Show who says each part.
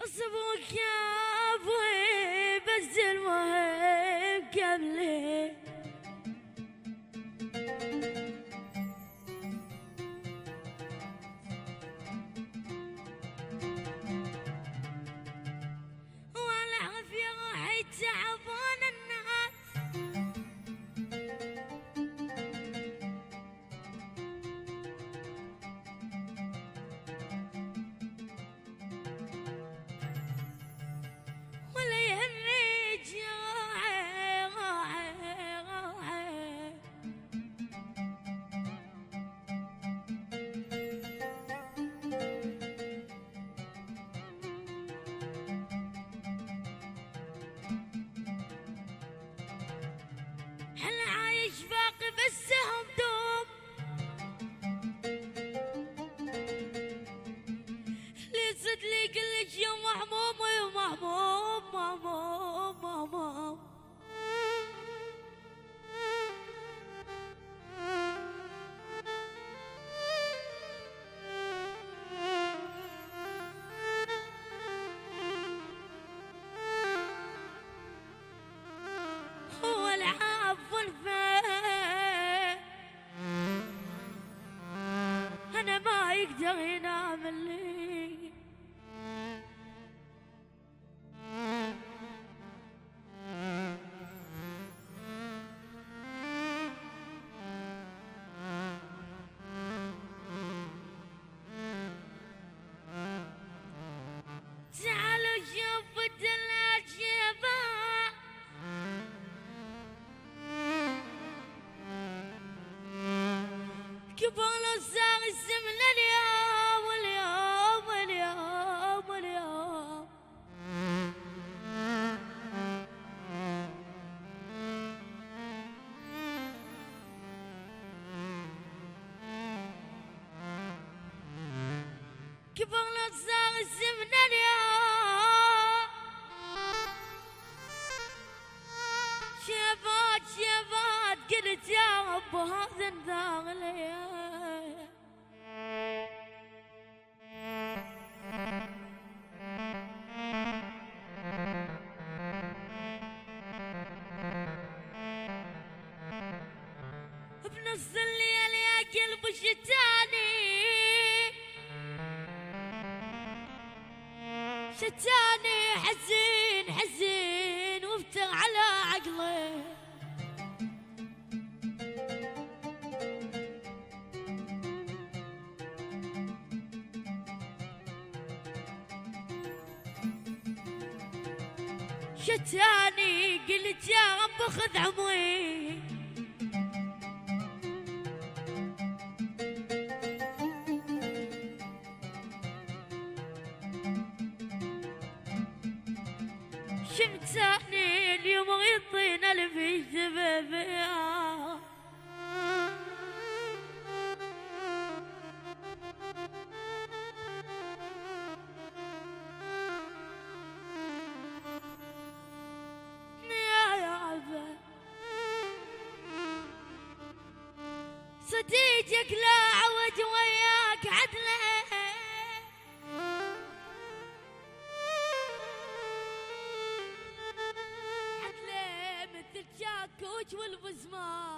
Speaker 1: اصبوك يا ابوي بس المهم قبلي والعافية راح تعبان الناس ولا يهمني جراحي راحي هل عايش باقي بس هم دوم لي صد لي كلش يا محموم يا محموم محموم محموم هو العفو الفين انا ما يقدر ينام الليل تعالوا شوفوا الدلال شباب كبر صار الزمن اليوم اليوم اليوم اليوم كبر صار الزمن اليوم شباب شباب قلت يا رب هذا انذار لي بنص الليل يا قلب شتاني شتاني حزين حزين وافتر على عقلي شتاني قلت يا رب خذ عمري شمتاني اليوم يطينا اللي في سببها يا عبا صديقك لا عود وياك عدله الجاكوت والبزمان